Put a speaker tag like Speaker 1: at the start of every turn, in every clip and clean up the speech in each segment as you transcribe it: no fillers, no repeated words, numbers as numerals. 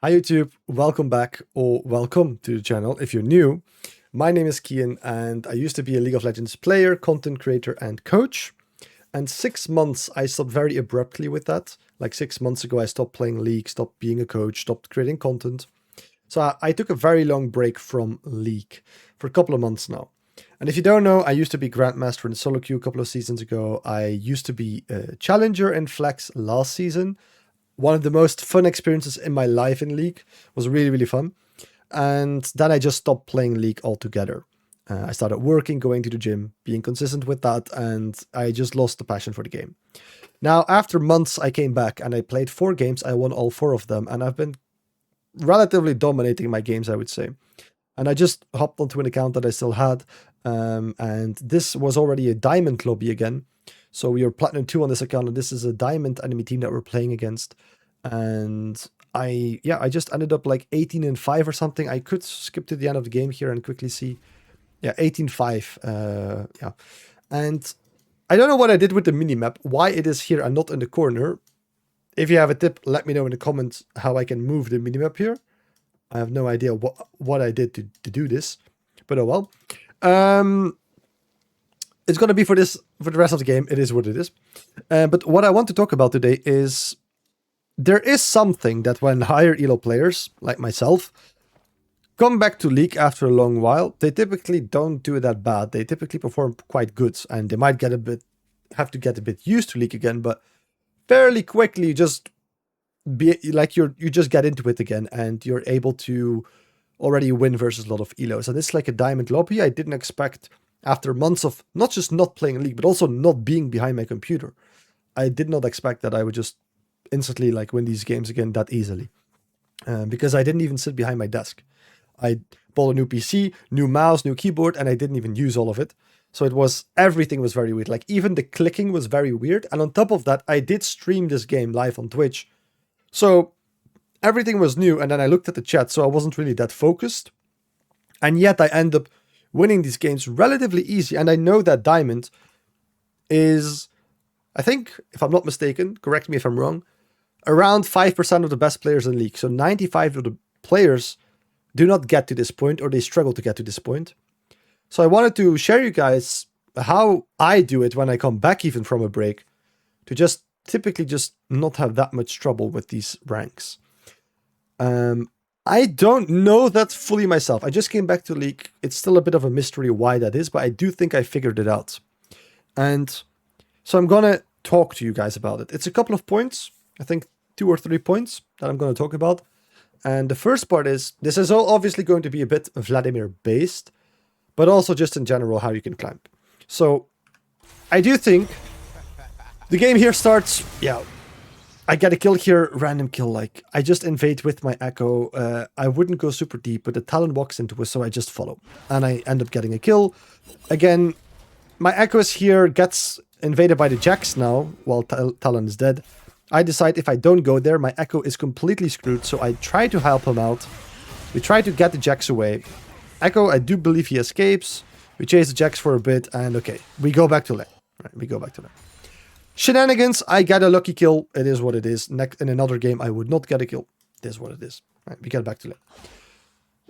Speaker 1: Hi YouTube, welcome back or welcome to the channel if you're new. My name is Kian and I used to be a League of Legends player, content creator and coach. And 6 months I stopped very abruptly with that. Like 6 months ago I stopped playing League, stopped being a coach, stopped creating content. So I took a very long break from League for a couple of months now. And if you don't know, I used to be Grandmaster in solo queue a couple of seasons ago. I used to be a Challenger in Flex last season. One of the most fun experiences in my life in League. Was really, really fun. And then I just stopped playing League altogether. I started working, going to the gym, being consistent with that, and I just lost the passion for the game. Now, after months, I came back and I played 4 games. I won all 4 of them, and I've been relatively dominating my games, I would say. And I just hopped onto an account that I still had, and this was already a diamond lobby again. So we are Platinum 2 on this account, and this is a diamond enemy team that we're playing against. And I just ended up like 18-5 or something. I could skip to the end of the game here and quickly see. Yeah, 18-5. Yeah. And I don't know what I did with the minimap, why it is here and not in the corner. If you have a tip, let me know in the comments how I can move the minimap here. I have no idea what I did to do this, but oh well. It's going to be for the rest of the game. It is what it is. But what I want to talk about today is there is something that when higher elo players, like myself, come back to League after a long while, they typically don't do that bad. They typically perform quite good, and they might have to get a bit used to League again, but fairly quickly just be like you just get into it again, and you're able to already win versus a lot of elos. And it's like a diamond lobby. I didn't expect, after months of not just not playing League, but also not being behind my computer, I did not expect that I would just instantly like win these games again that easily. Because I didn't even sit behind my desk. I bought a new PC, new mouse, new keyboard, and I didn't even use all of it. So everything was very weird. Like even the clicking was very weird. And on top of that, I did stream this game live on Twitch. So everything was new. And then I looked at the chat, so I wasn't really that focused. And yet I end up winning these games relatively easy. And I know that Diamond is, I think, if I'm not mistaken, correct me if I'm wrong, around 5% of the best players in League. So 95 of the players do not get to this point, or they struggle to get to this point. So I wanted to share you guys how I do it when I come back even from a break, to just typically just not have that much trouble with these ranks. I don't know that fully myself. I just came back to League. It's still a bit of a mystery why that is, but I do think I figured it out. And so I'm gonna talk to you guys about it. It's a couple of points, I think 2 or 3 points that I'm gonna talk about. And the first part is, this is obviously going to be a bit Vladimir based, but also just in general how you can climb. So I do think the game here starts, I get a kill here, random kill, like I just invade with my echo. I wouldn't go super deep, but the Talon walks into us, so I just follow. And I end up getting a kill. Again, my echo is here, gets invaded by the Jax now, while Talon is dead. I decide if I don't go there, my echo is completely screwed, so I try to help him out. We try to get the Jax away. Echo, I do believe he escapes. We chase the Jax for a bit, and okay, we go back to lane. Right, we go back to lane. Shenanigans, I get a lucky kill. It is what it is. In another game, I would not get a kill. It is what it is. Right, we get back to lane.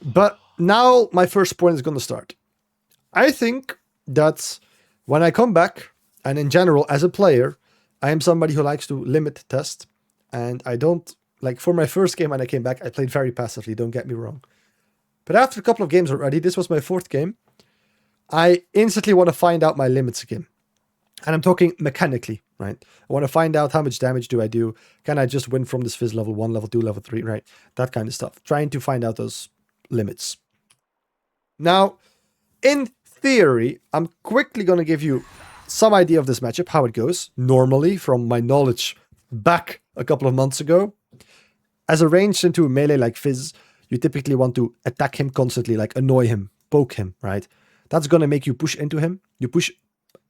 Speaker 1: But now my first point is going to start. I think that when I come back, and in general as a player, I am somebody who likes to limit test. And I don't, like for my first game when I came back, I played very passively, don't get me wrong. But after a couple of games already, this was my 4th game, I instantly want to find out my limits again. And I'm talking mechanically, right? I want to find out how much damage do I do. Can I just win from this Fizz level 1, level 2, level 3, right? That kind of stuff. Trying to find out those limits. Now, in theory, I'm quickly going to give you some idea of this matchup, how it goes. Normally, from my knowledge back a couple of months ago, as a ranged into a melee like Fizz, you typically want to attack him constantly, like annoy him, poke him, right? That's going to make you push into him. You push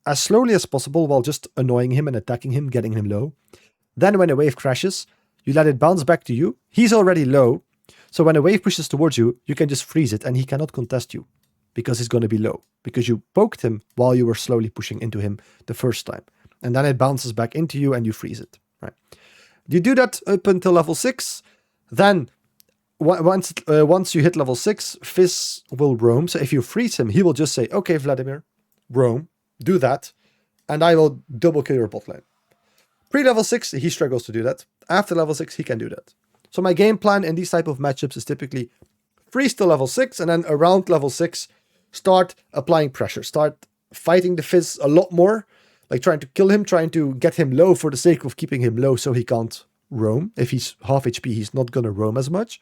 Speaker 1: as slowly as possible while just annoying him and attacking him, getting him low. Then when a wave crashes, you let it bounce back to you. He's already low, so when a wave pushes towards you, you can just freeze it and he cannot contest you because he's going to be low, because you poked him while you were slowly pushing into him the first time. And then it bounces back into you and you freeze it, right? You do that up until level 6, then once you hit level 6, Fizz will roam. So if you freeze him, he will just say, okay, Vladimir, roam, do that, and I will double kill your bot lane. Pre-level 6, he struggles to do that. After level 6, he can do that. So my game plan in these type of matchups is typically freeze to level 6, and then around level 6, start applying pressure. Start fighting the Fizz a lot more, like trying to kill him, trying to get him low for the sake of keeping him low so he can't roam. If he's half HP, he's not going to roam as much.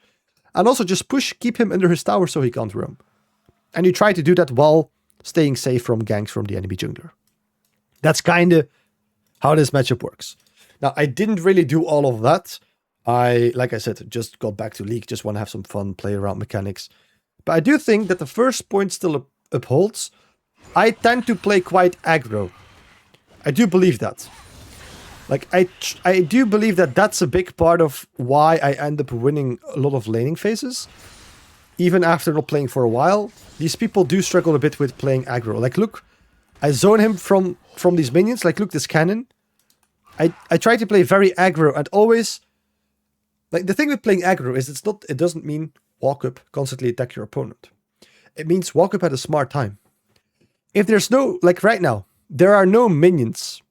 Speaker 1: And also just keep him under his tower so he can't roam. And you try to do that while staying safe from ganks from the enemy jungler. That's kind of how this matchup works. Now, I didn't really do all of that. Like I said, just got back to League, just want to have some fun, play around mechanics. But I do think that the first point still upholds. I tend to play quite aggro. I do believe that. Like, I do believe that that's a big part of why I end up winning a lot of laning phases. Even after not playing for a while, these people do struggle a bit with playing aggro. Like, look, I zone him from these minions. Like, look, this cannon. I try to play very aggro and always... Like, the thing with playing aggro is it doesn't mean walk up, constantly attack your opponent. It means walk up at a smart time. If there's no... Like, right now, there are no minions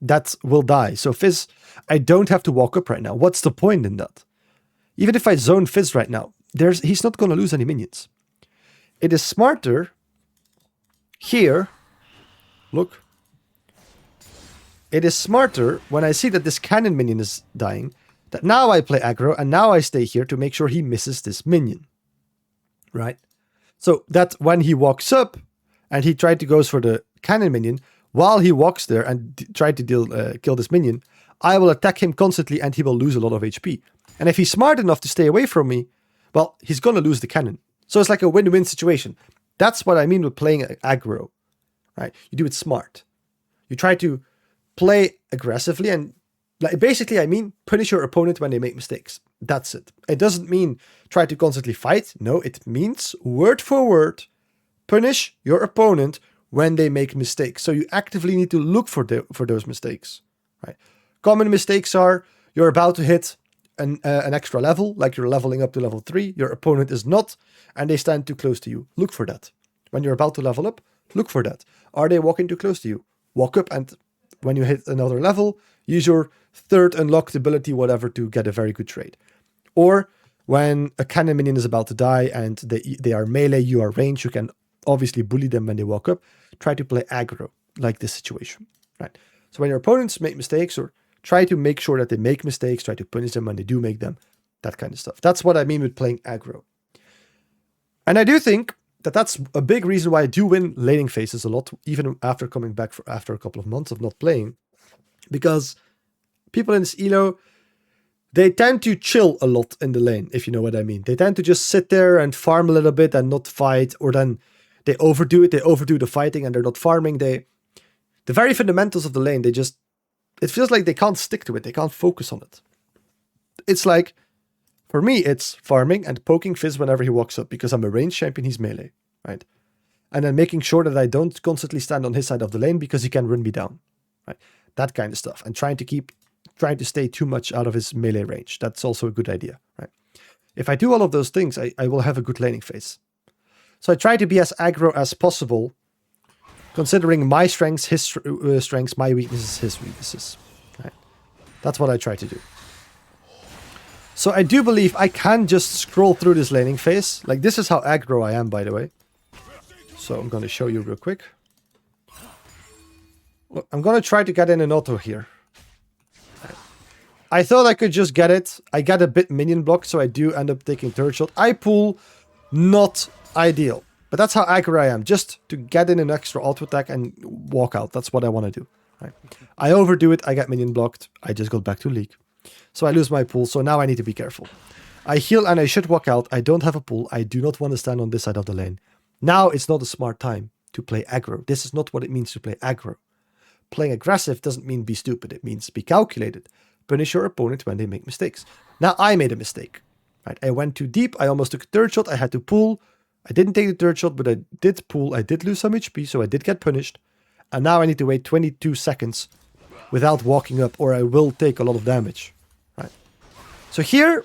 Speaker 1: that will die. So Fizz, I don't have to walk up right now. What's the point in that? Even if I zone Fizz right now, he's not going to lose any minions. It is smarter here. Look. It is smarter when I see that this cannon minion is dying, that now I play aggro and now I stay here to make sure he misses this minion. Right? So that when he walks up and he tried to go for the cannon minion, while he walks there and try to kill this minion, I will attack him constantly and he will lose a lot of HP. And if he's smart enough to stay away from me, well, he's going to lose the cannon. So it's like a win-win situation. That's what I mean with playing aggro. Right? You do it smart. You try to play aggressively and basically I mean punish your opponent when they make mistakes. That's it. It doesn't mean try to constantly fight. No, it means word for word, punish your opponent when they make mistakes. So you actively need to look for those mistakes. Right? Common mistakes are you're about to hit an extra level, like you're leveling up to level 3, your opponent is not, and they stand too close to you. Look for that. When you're about to level up, look for that. Are they walking too close to you? Walk up, and when you hit another level, use your third unlocked ability, whatever, to get a very good trade. Or when a cannon minion is about to die and they are melee, you are range, you can obviously bully them when they walk up. Try to play aggro, like this situation. Right? So when your opponents make mistakes, or try to make sure that they make mistakes, try to punish them when they do make them, that kind of stuff. That's what I mean with playing aggro. And I do think that that's a big reason why I do win laning phases a lot, even after coming back after a couple of months of not playing. Because people in this elo, they tend to chill a lot in the lane, if you know what I mean. They tend to just sit there and farm a little bit and not fight, or then they overdo it, they overdo the fighting and they're not farming. The very fundamentals of the lane, it feels like they can't stick to it, they can't focus on it. It's like, for me, it's farming and poking Fizz whenever he walks up, because I'm a range champion, he's melee, right? And then making sure that I don't constantly stand on his side of the lane because he can run me down, right? That kind of stuff. And trying to stay too much out of his melee range. That's also a good idea, right? If I do all of those things, I will have a good laning phase. So I try to be as aggro as possible, considering my strengths, his strengths, my weaknesses, his weaknesses. Right? That's what I try to do. So I do believe I can just scroll through this laning phase. Like, this is how aggro I am, by the way. So I'm going to show you real quick. Look, I'm going to try to get in an auto here. I thought I could just get it. I get a bit minion blocked, so I do end up taking third shot. I pull, not ideal. But that's how aggro I am. Just to get in an extra auto attack and walk out. That's what I want to do. Right? I overdo it. I get minion blocked. I just got back to League. So I lose my pool. So now I need to be careful. I heal and I should walk out. I don't have a pool. I do not want to stand on this side of the lane. Now it's not a smart time to play aggro. This is not what it means to play aggro. Playing aggressive doesn't mean be stupid. It means be calculated. Punish your opponent when they make mistakes. Now I made a mistake. Right? I went too deep. I almost took a third shot. I had to pull. I didn't take the third shot, but I did pull. I did lose some HP, so I did get punished. And now I need to wait 22 seconds without walking up, or I will take a lot of damage. Right? So here,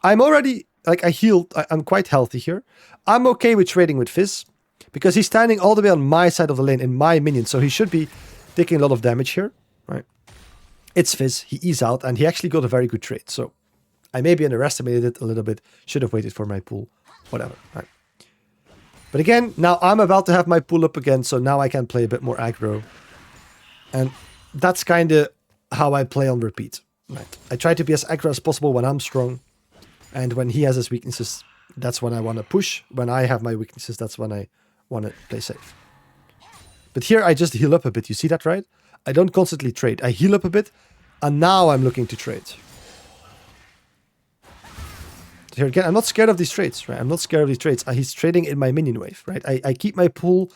Speaker 1: I'm already like I healed, I'm quite healthy here. I'm okay with trading with Fizz because he's standing all the way on my side of the lane in my minion. So he should be taking a lot of damage here, right? It's Fizz, he E's out, and he actually got a very good trade. So I maybe underestimated it a little bit. Should have waited for my pool, whatever, right? But again, now I'm about to have my pool up again. So now I can play a bit more aggro. And that's kind of how I play on repeat. Right. I try to be as aggro as possible when I'm strong. And when he has his weaknesses, that's when I want to push. When I have my weaknesses, that's when I want to play safe. But here I just heal up a bit. You see that, right? I don't constantly trade. I heal up a bit. And now I'm looking to trade. Here again, I'm not scared of these trades, right? I'm not scared of these trades. He's trading in my minion wave, right? I keep my pool.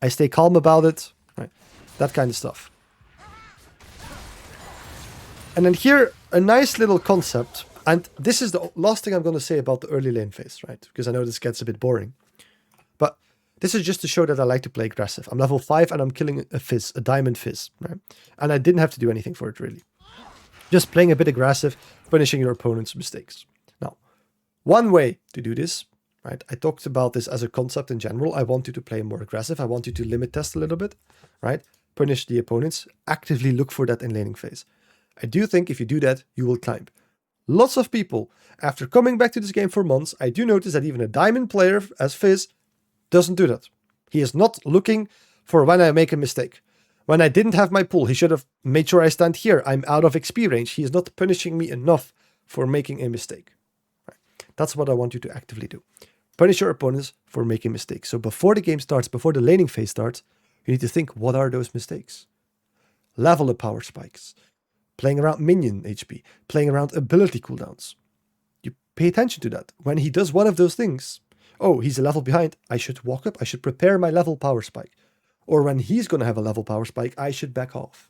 Speaker 1: I stay calm about it, right? That kind of stuff. And then here, a nice little concept. And this is the last thing I'm going to say about the early lane phase, right? Because I know this gets a bit boring. But this is just to show that I like to play aggressive. I'm level 5 and I'm killing a Fizz, a diamond Fizz, right? And I didn't have to do anything for it, really. Just playing a bit aggressive, punishing your opponent's mistakes. Now, one way to do this, right? I talked about this as a concept in general. I want you to play more aggressive. I want you to limit test a little bit, right? Punish the opponents. Actively look for that in laning phase. I do think if you do that, you will climb. Lots of people, after coming back to this game for months, I do notice that even a diamond player as Fizz doesn't do that. He is not looking for when I make a mistake. When I didn't have my pull, he should have made sure I stand here. I'm out of XP range. He is not punishing me enough for making a mistake. Right. That's what I want you to actively do. Punish your opponents for making mistakes. So before the game starts, before the laning phase starts, you need to think, what are those mistakes? Level up power spikes. Playing around minion HP, playing around ability cooldowns. You pay attention to that. When he does one of those things, oh, he's a level behind, I should walk up, I should prepare my level power spike. Or when he's going to have a level power spike, I should back off.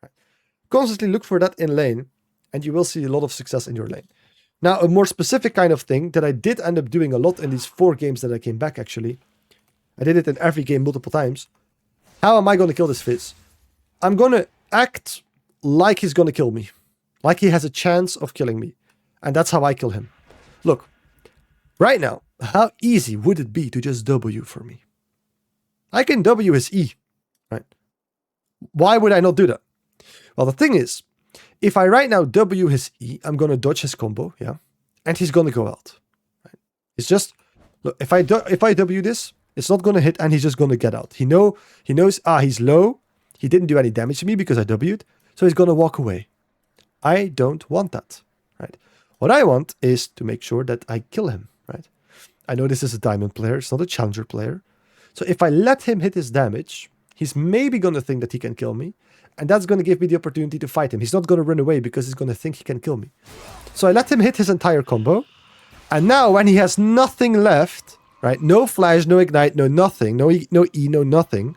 Speaker 1: Right. Constantly look for that in lane, and you will see a lot of success in your lane. Now, a more specific kind of thing that I did end up doing a lot in these 4 games that I came back, actually. I did it in every game multiple times. How am I going to kill this Fizz? I'm going to act like he's going to kill me. Like he has a chance of killing me. And that's how I kill him. Look, right now, how easy would it be to just W for me? I can W his E, right? Why would I not do that? Well, the thing is, if I right now W his E, I'm going to dodge his combo, yeah? And he's going to go out. Right? It's just, look, if I W this, it's not going to hit and he's just going to get out. He knows, he's low. He didn't do any damage to me because I W'd. So he's going to walk away. I don't want that, right? What I want is to make sure that I kill him, right? I know this is a diamond player. It's not a challenger player. So if I let him hit his damage, he's maybe going to think that he can kill me. And that's going to give me the opportunity to fight him. He's not going to run away because he's going to think he can kill me. So I let him hit his entire combo. And now when he has nothing left, right? No flash, no ignite, no nothing. No E, no nothing.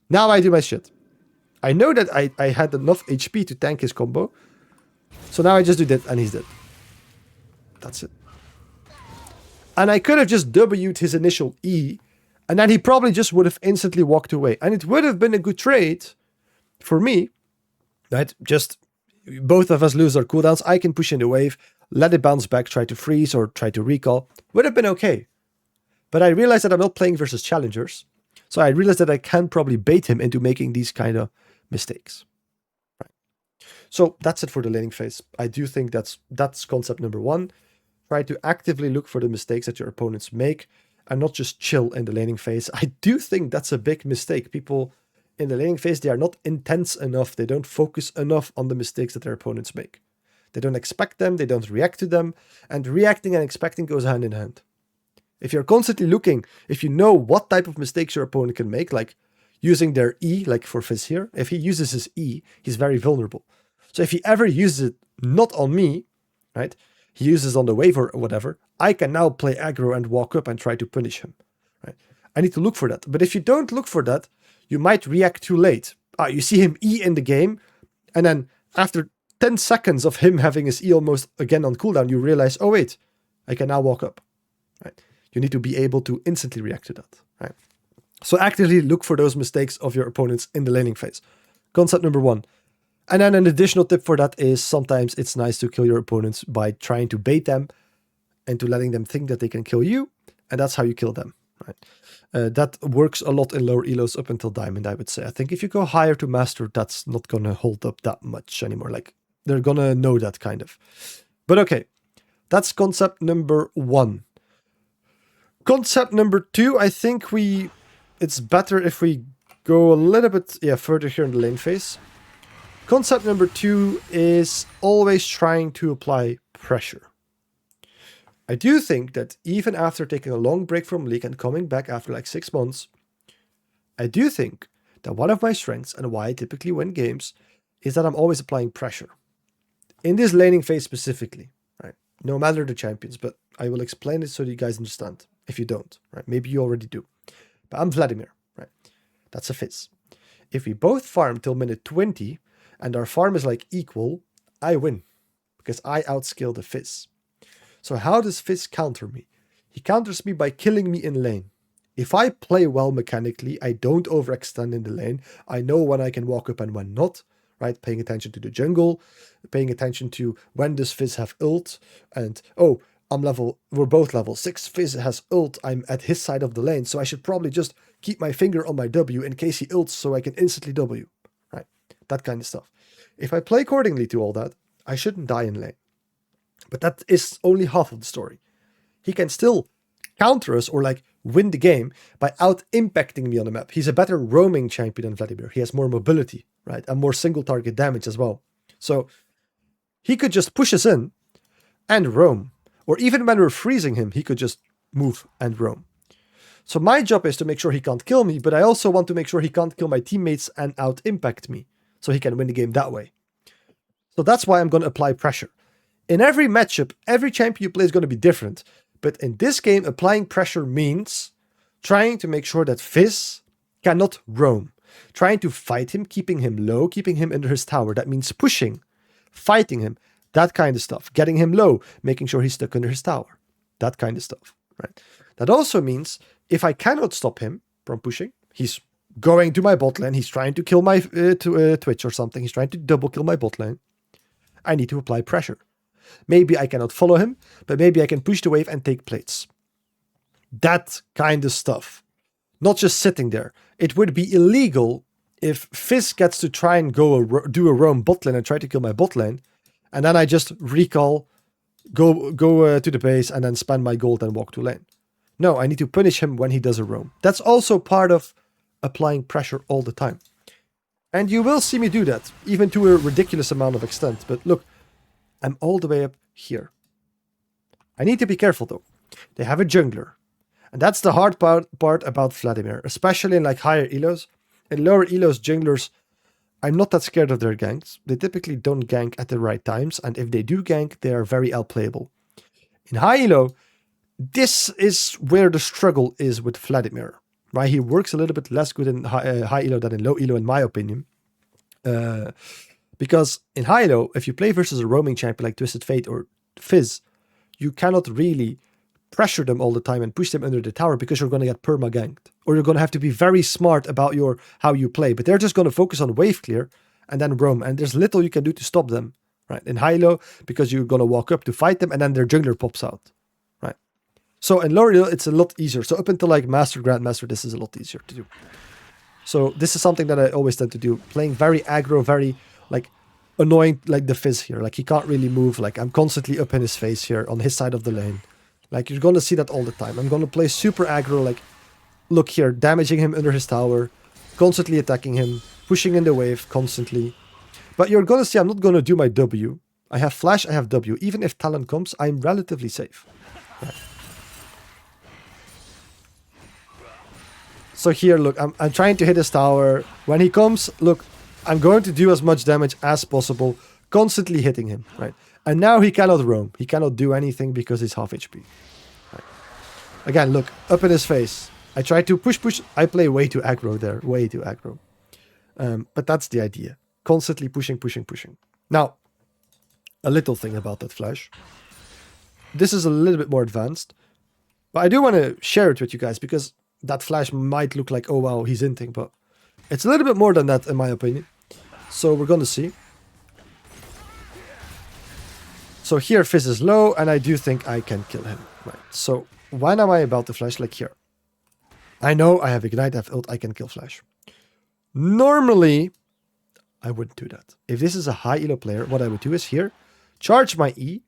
Speaker 1: Now I do my shit. I know that I had enough HP to tank his combo. So now I just do that and he's dead. That's it. And I could have just W'd his initial E. And then he probably just would have instantly walked away. And it would have been a good trade for me. Right? Just both of us lose our cooldowns. I can push in the wave, let it bounce back, try to freeze or try to recall. Would have been okay. But I realized that I'm not playing versus challengers. So I realized that I can probably bait him into making these kind of mistakes. Right. So that's it for the laning phase. I do think that's concept number 1. Try to actively look for the mistakes that your opponents make and not just chill in the laning phase. I do think that's a big mistake. People in the laning phase, they are not intense enough. They don't focus enough on the mistakes that their opponents make. They don't expect them. They don't react to them. And reacting and expecting goes hand in hand. If you're constantly looking, if you know what type of mistakes your opponent can make, like using their E, like for Fizz here, if he uses his E, he's very vulnerable. So if he ever uses it not on me, right, he uses on the wave or whatever, I can now play aggro and walk up and try to punish him. Right? I need to look for that. But if you don't look for that, you might react too late. You see him E in the game, and then after 10 seconds of him having his E almost again on cooldown, you realize, oh wait, I can now walk up. Right? You need to be able to instantly react to that. Right? So actively look for those mistakes of your opponents in the laning phase. Concept number 1. And then an additional tip for that is sometimes it's nice to kill your opponents by trying to bait them into letting them think that they can kill you, and that's how you kill them, right? That works a lot in lower elos up until Diamond, I would say. I think if you go higher to Master, that's not going to hold up that much anymore. Like, they're going to know that kind of. But okay, that's concept number 1. Concept number 2, I think it's better if we go a little bit further here in the lane phase. Concept number 2 is always trying to apply pressure. I do think that even after taking a long break from League and coming back after like 6 months, I do think that one of my strengths and why I typically win games is that I'm always applying pressure. In this laning phase specifically, right? No matter the champions, but I will explain it so that you guys understand. If you don't, right? Maybe you already do. But I'm Vladimir, right? That's a Fizz. If we both farm till minute 20 and our farm is like equal, I win because I outscale the Fizz. So how does Fizz counter me? He counters me by killing me in lane. If I play well mechanically, I don't overextend in the lane. I know when I can walk up and when not, right? Paying attention to the jungle, paying attention to when does Fizz have ult, and oh, we're both level 6, Fizz has ult, I'm at his side of the lane, so I should probably just keep my finger on my W in case he ults so I can instantly W, right? That kind of stuff. If I play accordingly to all that, I shouldn't die in lane. But that is only half of the story. He can still counter us or like win the game by out-impacting me on the map. He's a better roaming champion than Vladimir. He has more mobility, right? And more single target damage as well. So he could just push us in and roam. Or even when we're freezing him, he could just move and roam. So my job is to make sure he can't kill me, but I also want to make sure he can't kill my teammates and out-impact me, so he can win the game that way. So that's why I'm going to apply pressure. In every matchup, every champion you play is going to be different. But in this game, applying pressure means trying to make sure that Fizz cannot roam. Trying to fight him, keeping him low, keeping him under his tower. That means pushing, fighting him. That kind of stuff. Getting him low, making sure he's stuck under his tower. That kind of stuff, right? That also means if I cannot stop him from pushing, he's going to my bot lane, he's trying to kill my Twitch or something, he's trying to double kill my bot lane, I need to apply pressure. Maybe I cannot follow him, but maybe I can push the wave and take plates. That kind of stuff. Not just sitting there. It would be illegal if Fizz gets to try and do a roam bot lane and try to kill my bot lane, and then I just recall, go to the base and then spend my gold and walk to lane. No, I need to punish him when he does a roam. That's also part of applying pressure all the time. And you will see me do that, even to a ridiculous amount of extent. But look, I'm all the way up here. I need to be careful though. They have a jungler. And that's the hard part about Vladimir, especially in like higher elos. In lower elos, junglers, I'm not that scared of their ganks. They typically don't gank at the right times, and if they do gank, they are very outplayable. In high elo, this is where the struggle is with Vladimir, right? He works a little bit less good in high elo than in low elo, in my opinion. Because in high elo, if you play versus a roaming champion like Twisted Fate or Fizz, you cannot really pressure them all the time and push them under the tower because you're going to get perma-ganked. Or you're going to have to be very smart about how you play. But they're just going to focus on wave clear and then roam. And there's little you can do to stop them, right? In high-low, because you're going to walk up to fight them and then their jungler pops out, right? So in lower elo, it's a lot easier. So up until like Master, Grandmaster, this is a lot easier to do. So this is something that I always tend to do. Playing very aggro, very like annoying, like the Fizz here. Like he can't really move. Like I'm constantly up in his face here on his side of the lane. Like, you're going to see that all the time. I'm going to play super aggro, like, look here, damaging him under his tower, constantly attacking him, pushing in the wave constantly. But you're going to see I'm not going to do my W. I have flash, I have W. Even if Talon comes, I'm relatively safe. Right. So here, look, I'm trying to hit his tower. When he comes, look, I'm going to do as much damage as possible, constantly hitting him, right? And now he cannot roam. He cannot do anything because he's half HP. Right. Again, look, up in his face. I try to push. I play way too aggro there. Way too aggro. But that's the idea. Constantly pushing. Now, a little thing about that flash. This is a little bit more advanced. But I do want to share it with you guys because that flash might look like, oh wow, he's inting. But it's a little bit more than that in my opinion. So we're going to see. So here Fizz is low, and I do think I can kill him. Right. So when am I about to flash? Like here. I know I have Ignite, I have ult, I can kill Flash. Normally, I wouldn't do that. If this is a high elo player, what I would do is here, charge my E,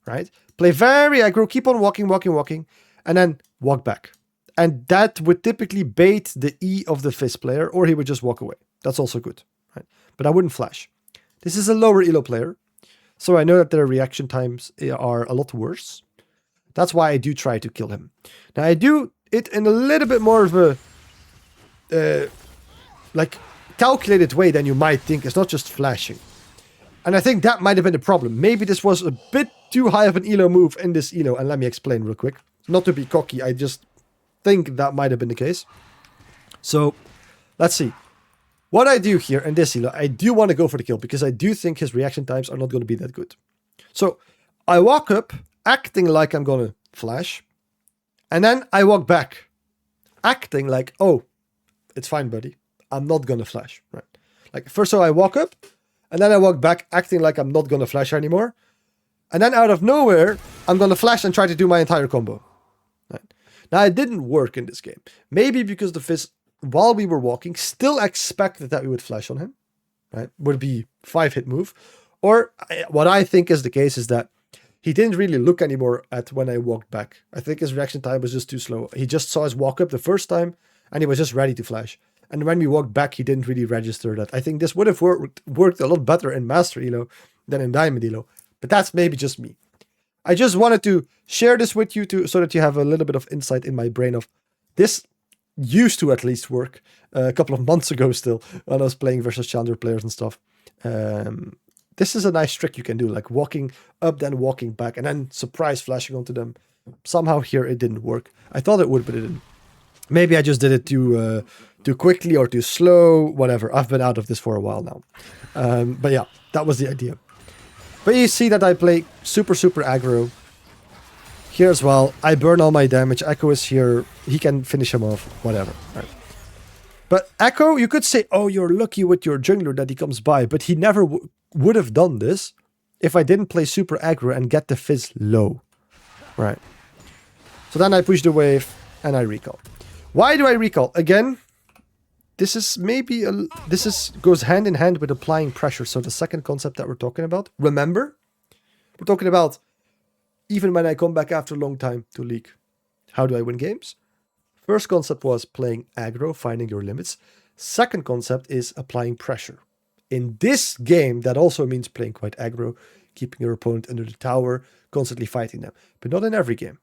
Speaker 1: right? Play very aggro, keep on walking, and then walk back. And that would typically bait the E of the Fizz player, or he would just walk away. That's also good, right? But I wouldn't flash. This is a lower elo player, so I know that their reaction times are a lot worse. That's why I do try to kill him. Now I do it in a little bit more of a like calculated way than you might think. It's not just flashing. And I think that might have been the problem. Maybe this was a bit too high of an elo move in this elo. And let me explain real quick. Not to be cocky, I just think that might have been the case. So let's see. What I do here in this elo, I do want to go for the kill because I do think his reaction times are not going to be that good. So I walk up acting like I'm going to flash. And then I walk back acting like, oh, it's fine, buddy. I'm not going to flash, right? Like first, so I walk up and then I walk back acting like I'm not going to flash anymore. And then out of nowhere, I'm going to flash and try to do my entire combo. Right? Now, it didn't work in this game. Maybe because the Fizz, while we were walking, still expected that we would flash on him. Right? Would be 5-hit move. Or what I think is the case is that he didn't really look anymore at when I walked back. I think his reaction time was just too slow. He just saw us walk up the first time and he was just ready to flash. And when we walked back, he didn't really register that. I think this would have worked a lot better in Master Elo than in Diamond Elo. But that's maybe just me. I just wanted to share this with you so that you have a little bit of insight in my brain of this used to at least work a couple of months ago still when I was playing versus Challenger players and stuff. This is a nice trick you can do, like walking up, then walking back, and then surprise flashing onto them. Somehow here it didn't work. I thought it would, but it didn't. Maybe I just did it too quickly or too slow, whatever. I've been out of this for a while now. But yeah, that was the idea. But you see that I play super aggro. Here as well, I burn all my damage. Echo is here. He can finish him off, whatever. Right. But Echo, you could say, oh, you're lucky with your jungler that he comes by. But he never would have done this if I didn't play super aggro and get the Fizz low. Right. So then I push the wave and I recall. Why do I recall? Again, this is maybe goes hand in hand with applying pressure. So the second concept that we're talking about. Remember, we're talking about even when I come back after a long time to League, how do I win games? First concept was playing aggro, finding your limits. Second concept is applying pressure. In this game, that also means playing quite aggro, keeping your opponent under the tower, constantly fighting them. But not in every game.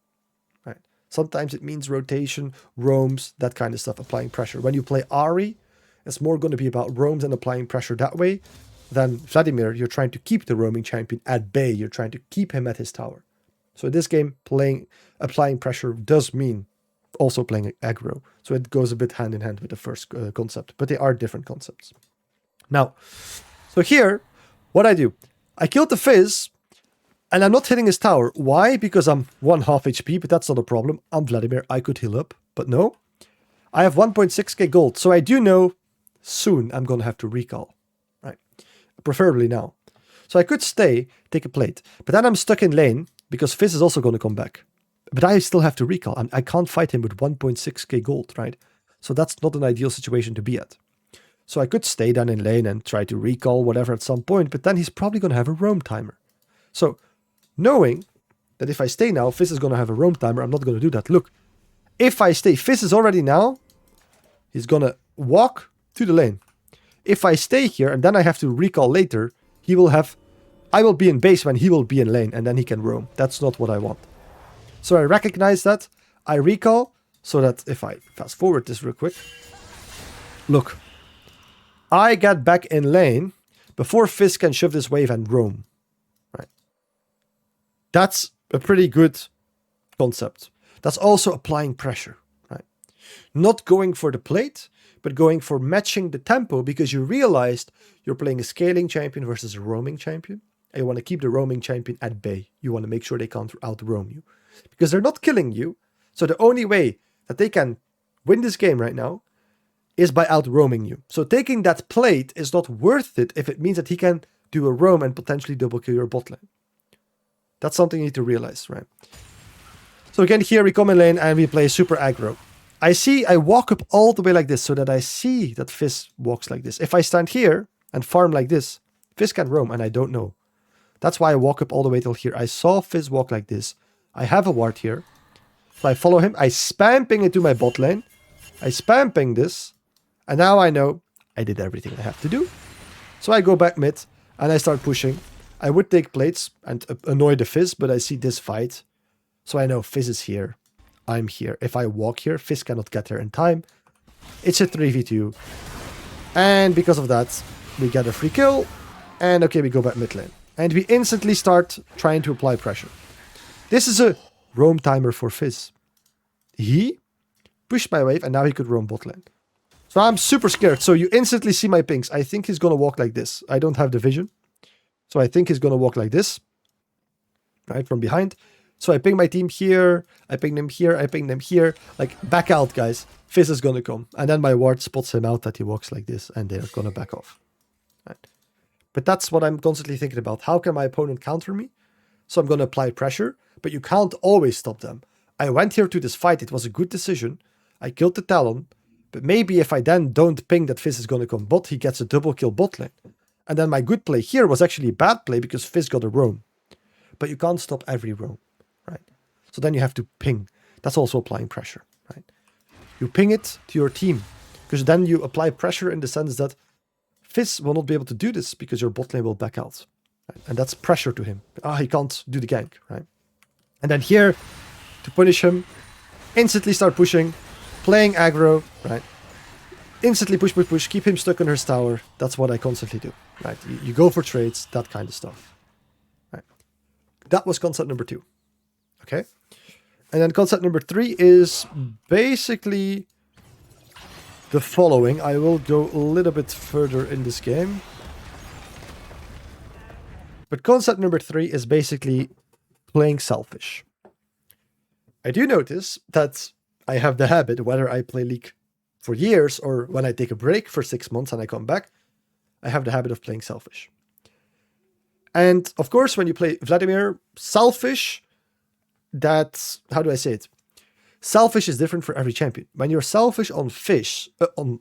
Speaker 1: Right? Sometimes it means rotation, roams, that kind of stuff, applying pressure. When you play Ahri, it's more going to be about roams and applying pressure that way. Than Vladimir, you're trying to keep the roaming champion at bay. You're trying to keep him at his tower. So in this game, applying pressure does mean also playing aggro. So it goes a bit hand in hand with the first concept, but they are different concepts. Now, so here, what I do, I killed the Fizz, and I'm not hitting his tower. Why? Because I'm 1/2 HP, but that's not a problem. I'm Vladimir, I could heal up, but no. I have 1.6k gold, so I do know soon I'm going to have to recall, right? Preferably now. So I could stay, take a plate, but then I'm stuck in lane, because Fizz is also going to come back. But I still have to recall. I can't fight him with 1.6k gold, right? So that's not an ideal situation to be at. So I could stay down in lane and try to recall whatever at some point, but then he's probably going to have a roam timer. So knowing that if I stay now, Fizz is going to have a roam timer, I'm not going to do that. Look, if I stay, Fizz is already now, he's going to walk to the lane. If I stay here and then I have to recall later, I will be in base when he will be in lane and then he can roam. That's not what I want. So I recognize that. I recall so that if I fast forward this real quick. Look. I get back in lane before Fizz can shove this wave and roam. Right. That's a pretty good concept. That's also applying pressure. Right. Not going for the plate, but going for matching the tempo because you realized you're playing a scaling champion versus a roaming champion. And you want to keep the roaming champion at bay. You want to make sure they can't out-roam you. Because they're not killing you. So the only way that they can win this game right now is by out-roaming you. So taking that plate is not worth it if it means that he can do a roam and potentially double kill your bot lane. That's something you need to realize, right? So again, here we come in lane and we play super aggro. I walk up all the way like this so that I see that Fizz walks like this. If I stand here and farm like this, Fizz can roam and I don't know. That's why I walk up all the way till here. I saw Fizz walk like this. I have a ward here. So I follow him. I spam ping into my bot lane. I spam ping this. And now I know I did everything I have to do. So I go back mid and I start pushing. I would take plates and annoy the Fizz, but I see this fight. So I know Fizz is here. I'm here. If I walk here, Fizz cannot get there in time. It's a 3v2. And because of that, we get a free kill. And okay, we go back mid lane. And we instantly start trying to apply pressure. This is a roam timer for Fizz. He pushed my wave and now he could roam bot lane. So I'm super scared. So you instantly see my pings. I think he's going to walk like this. I don't have the vision. So I think he's going to walk like this. Right, from behind. So I ping my team here. I ping them here. I ping them here. Like, back out, guys. Fizz is going to come. And then my ward spots him out that he walks like this. And they're going to back off. Right. But that's what I'm constantly thinking about. How can my opponent counter me? So I'm going to apply pressure. But you can't always stop them. I went here to this fight. It was a good decision. I killed the Talon. But maybe if I then don't ping that Fizz is going to come bot, he gets a double kill bot lane. And then my good play here was actually a bad play because Fizz got a roam. But you can't stop every roam, right? So then you have to ping. That's also applying pressure, right? You ping it to your team because then you apply pressure in the sense that Fizz will not be able to do this because your bot lane will back out. Right? And that's pressure to him. He can't do the gank, right? And then here, to punish him, instantly start pushing, playing aggro, right? Instantly push, push, push, keep him stuck on his tower. That's what I constantly do, right? You go for trades, that kind of stuff. Right? That was concept number 2. Okay? And then concept number 3 is basically the following. I will go a little bit further in this game. But concept number 3 is basically playing selfish. I do notice that I have the habit, whether I play League for years or when I take a break for 6 months and I come back, I have the habit of playing selfish. And of course, when you play Vladimir, selfish, that's, how do I say it? Selfish is different for every champion. When you're selfish on Fizz, when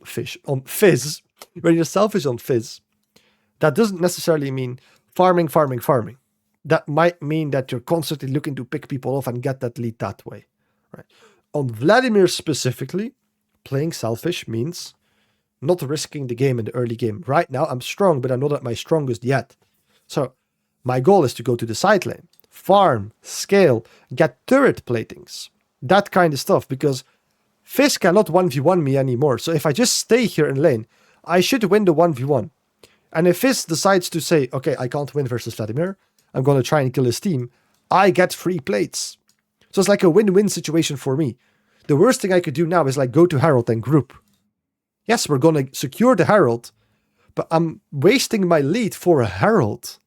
Speaker 1: you're selfish on Fizz, that doesn't necessarily mean farming. That might mean that you're constantly looking to pick people off and get that lead that way. Right? On Vladimir specifically, playing selfish means not risking the game in the early game. Right now, I'm strong, but I'm not at my strongest yet. So my goal is to go to the side lane, farm, scale, get turret platings, that kind of stuff, because Fizz cannot 1v1 me anymore. So if I just stay here in lane, I should win the 1v1. And if Fizz decides to say, okay, I can't win versus Vladimir, I'm going to try and kill his team, I get free plates. So it's like a win-win situation for me. The worst thing I could do now is like go to Herald and group. Yes, we're going to secure the Herald, but I'm wasting my lead for a Herald.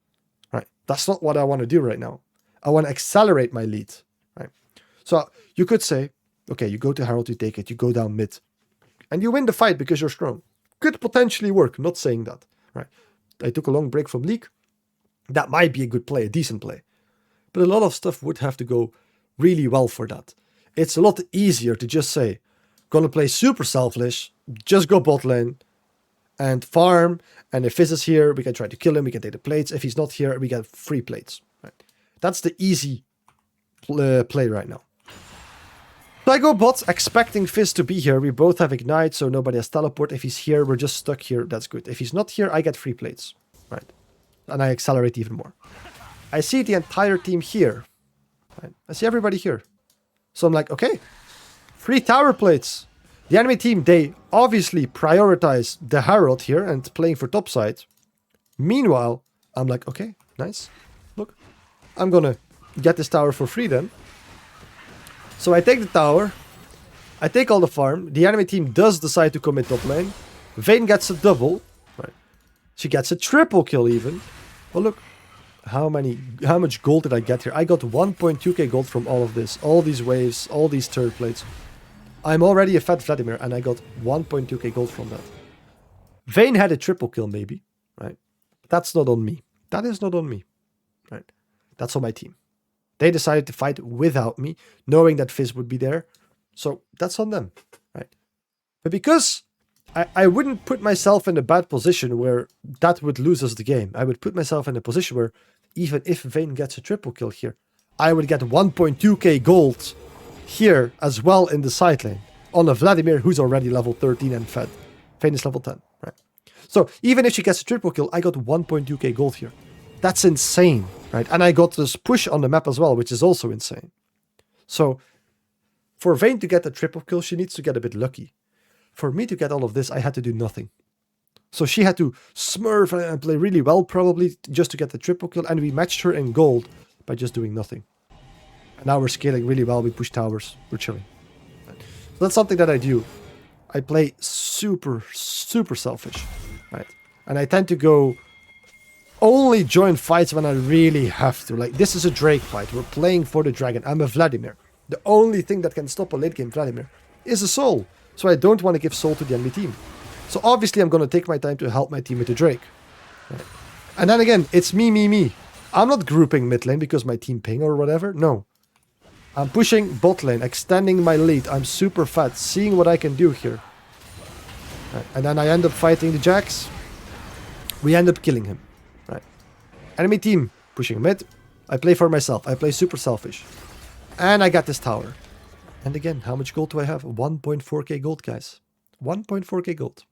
Speaker 1: Right? That's not what I want to do right now. I want to accelerate my lead. Right? So you could say, okay, you go to Herald, you take it, you go down mid, and you win the fight because you're strong. Could potentially work, not saying that. Right? I took a long break from League. That might be a good play, a decent play. But a lot of stuff would have to go really well for that. It's a lot easier to just say, gonna play super selfish, just go bot lane and farm, and if Fizz is here, we can try to kill him, we can take the plates. If he's not here, we get free plates. Right? That's the easy play right now. So I go bot, expecting Fizz to be here. We both have Ignite, so nobody has teleport. If he's here, we're just stuck here. That's good. If he's not here, I get free plates. Right? And I accelerate even more. I see the entire team here. Right? I see everybody here. So I'm like, okay, free tower plates. The enemy team, they obviously prioritize the Herald here and playing for topside. Meanwhile, I'm like, okay, nice. Look, I'm gonna get this tower for free then. So I take the tower. I take all the farm. The enemy team does decide to commit top lane. Vayne gets a double. Right. She gets a triple kill even. Well, look. How much gold did I get here? I got 1.2k gold from all of this. All these waves, all these turret plates. I'm already a fat Vladimir and I got 1.2k gold from that. Vayne had a triple kill maybe, right? That's not on me. That is not on me, right? That's on my team. They decided to fight without me, knowing that Fizz would be there. So that's on them, right? But because I wouldn't put myself in a bad position where that would lose us the game. I would put myself in a position where even if Vayne gets a triple kill here, I would get 1.2k gold here as well in the side lane on a Vladimir who's already level 13 and fed. Vayne is level 10, right? So even if she gets a triple kill, I got 1.2k gold here. That's insane, right? And I got this push on the map as well, which is also insane. So for Vayne to get a triple kill, she needs to get a bit lucky. For me to get all of this, I had to do nothing. So she had to smurf and play really well, probably, just to get the triple kill. And we matched her in gold by just doing nothing. And now we're scaling really well. We push towers. We're chilling. So that's something that I do. I play super, super selfish, right? And I tend to go only join fights when I really have to. Like, this is a Drake fight. We're playing for the dragon. I'm a Vladimir. The only thing that can stop a late game Vladimir is a soul. So I don't want to give soul to the enemy team. So obviously I'm going to take my time to help my team with the Drake. Right? And then again, it's me. I'm not grouping mid lane because my team ping or whatever. No. I'm pushing bot lane, extending my lead. I'm super fat, seeing what I can do here. Right? And then I end up fighting the Jax. We end up killing him. Right? Enemy team pushing mid. I play for myself. I play super selfish. And I got this tower. And again, how much gold do I have? 1.4k gold, guys. 1.4k gold.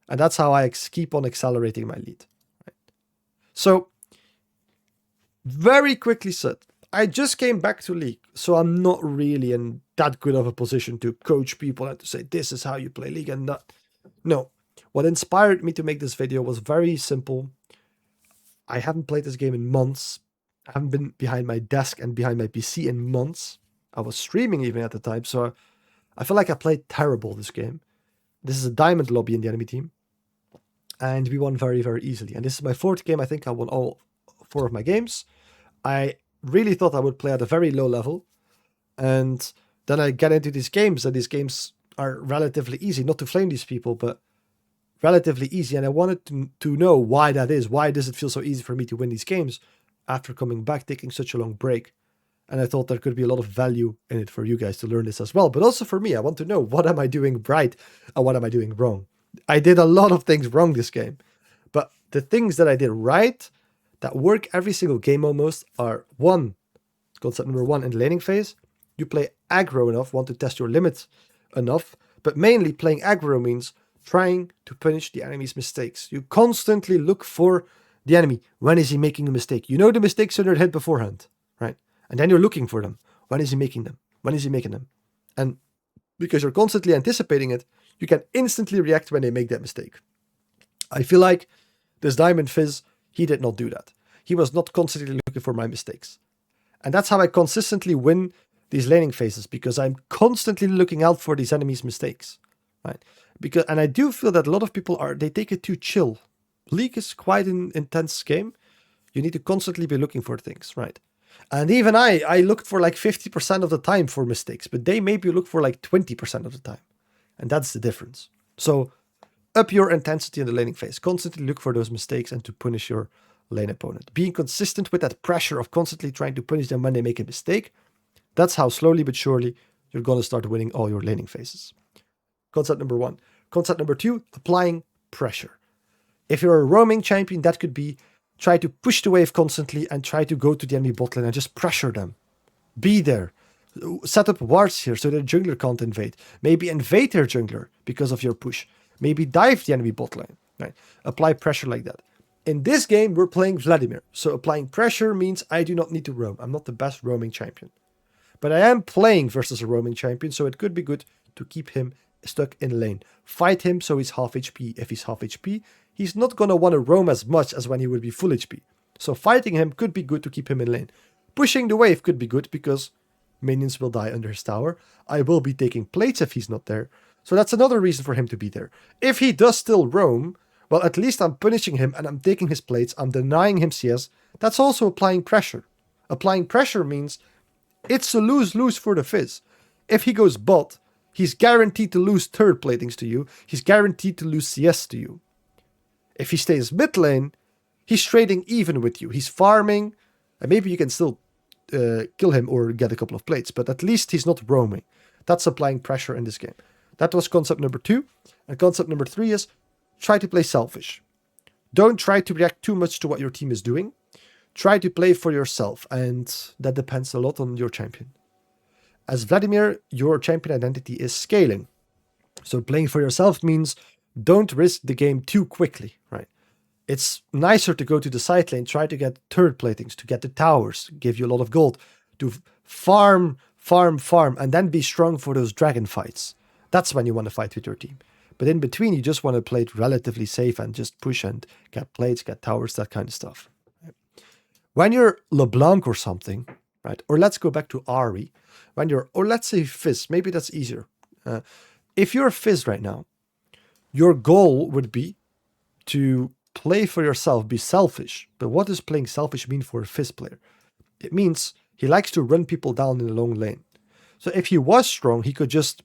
Speaker 1: And that's how I keep on accelerating my lead. Right? So, very quickly said, I just came back to League, so I'm not really in that good of a position to coach people and to say, this is how you play League and that. No. What inspired me to make this video was very simple. I haven't played this game in months. I haven't been behind my desk and behind my PC in months. I was streaming even at the time, so I feel like I played terrible this game. This is a diamond lobby in the enemy team. And we won very, very easily. And this is my 4th game. I think I won all 4 of my games. I really thought I would play at a very low level. And then I get into these games, and these games are relatively easy. Not to flame these people, but relatively easy. And I wanted to know why that is. Why does it feel so easy for me to win these games after coming back, taking such a long break? And I thought there could be a lot of value in it for you guys to learn this as well. But also for me, I want to know, what am I doing right and what am I doing wrong? I did a lot of things wrong this game. But the things that I did right, that work every single game almost, are concept number 1 in the laning phase. You play aggro enough, want to test your limits enough. But mainly playing aggro means trying to punish the enemy's mistakes. You constantly look for the enemy. When is he making a mistake? You know the mistakes in your head beforehand, right? And then you're looking for them. When is he making them? When is he making them? And because you're constantly anticipating it, you can instantly react when they make that mistake. I feel like this Diamond Fizz, he did not do that. He was not constantly looking for my mistakes. And that's how I consistently win these laning phases, because I'm constantly looking out for these enemies' mistakes, right? And I do feel that a lot of people they take it too chill. League is quite an intense game. You need to constantly be looking for things, right? And even I looked for like 50% of the time for mistakes, but they maybe look for like 20% of the time. And that's the difference. So up your intensity in the laning phase. Constantly look for those mistakes and to punish your lane opponent. Being consistent with that pressure of constantly trying to punish them when they make a mistake. That's how slowly but surely you're going to start winning all your laning phases. Concept number 1. Concept number 2, applying pressure. If you're a roaming champion, that could be try to push the wave constantly and try to go to the enemy bot lane and just pressure them. Be there. Set up wards here so their jungler can't invade. Maybe invade their jungler because of your push. Maybe dive the enemy bot lane. Right? Apply pressure like that. In this game, we're playing Vladimir. So applying pressure means I do not need to roam. I'm not the best roaming champion. But I am playing versus a roaming champion, so it could be good to keep him stuck in lane. Fight him so he's half HP. If he's half HP, he's not going to want to roam as much as when he would be full HP. So fighting him could be good to keep him in lane. Pushing the wave could be good because minions will die under his tower. I will be taking plates if he's not there. So that's another reason for him to be there. If he does still roam, well, at least I'm punishing him and I'm taking his plates. I'm denying him CS. That's also applying pressure. Applying pressure means it's a lose-lose for the Fizz. If he goes bot, he's guaranteed to lose third platings to you. He's guaranteed to lose CS to you. If he stays mid lane, he's trading even with you. He's farming, and maybe you can still kill him or get a couple of plates, but at least he's not roaming. That's applying pressure in this game. That was concept number 2. And concept number 3 is try to play selfish. Don't try to react too much to what your team is doing. Try to play for yourself, and that depends a lot on your champion. As Vladimir, your champion identity is scaling. So playing for yourself means don't risk the game too quickly, right? It's nicer to go to the side lane, try to get turret platings, to get the towers, give you a lot of gold, to farm, and then be strong for those dragon fights. That's when you want to fight with your team. But in between, you just want to play it relatively safe and just push and get plates, get towers, that kind of stuff. Right? When you're LeBlanc or something, right? Or let's go back to Ahri. When you're, or let's say Fizz, maybe that's easier. If you're Fizz right now, your goal would be to play for yourself, be selfish. But what does playing selfish mean for a Fizz player? It means he likes to run people down in a long lane. So if he was strong, he could just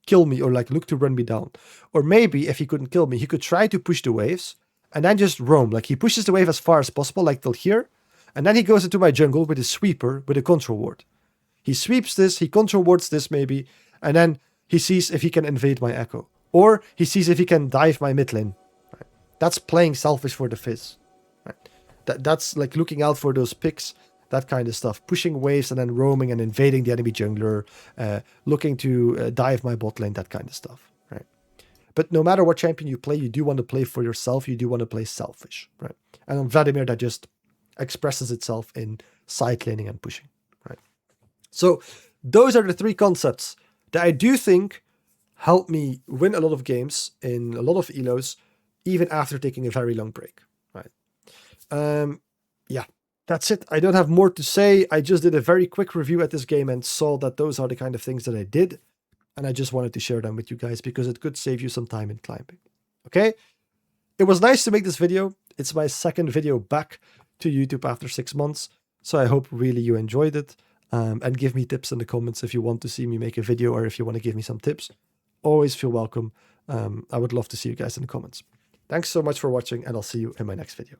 Speaker 1: kill me or like look to run me down. Or maybe if he couldn't kill me, he could try to push the waves and then just roam. Like he pushes the wave as far as possible, like till here. And then he goes into my jungle with a sweeper with a control ward. He sweeps this, he control wards this maybe, and then he sees if he can invade my echo. Or he sees if he can dive my mid lane. Right? That's playing selfish for the Fizz. Right? That's like looking out for those picks, that kind of stuff. Pushing waves and then roaming and invading the enemy jungler, looking to dive my bot lane, that kind of stuff. Right? But no matter what champion you play, you do want to play for yourself. You do want to play selfish. Right? And on Vladimir, that just expresses itself in side laning and pushing. Right? So those are the 3 concepts that I do think help me win a lot of games in a lot of elos, even after taking a very long break. Right? Yeah, that's it. I don't have more to say. I just did a very quick review at this game and saw that those are the kind of things that I did. And I just wanted to share them with you guys because it could save you some time in climbing. Okay? It was nice to make this video. It's my second video back to YouTube after 6 months. So I hope really you enjoyed it. And give me tips in the comments if you want to see me make a video or if you want to give me some tips. Always feel welcome. I would love to see you guys in the comments. Thanks so much for watching, and I'll see you in my next video.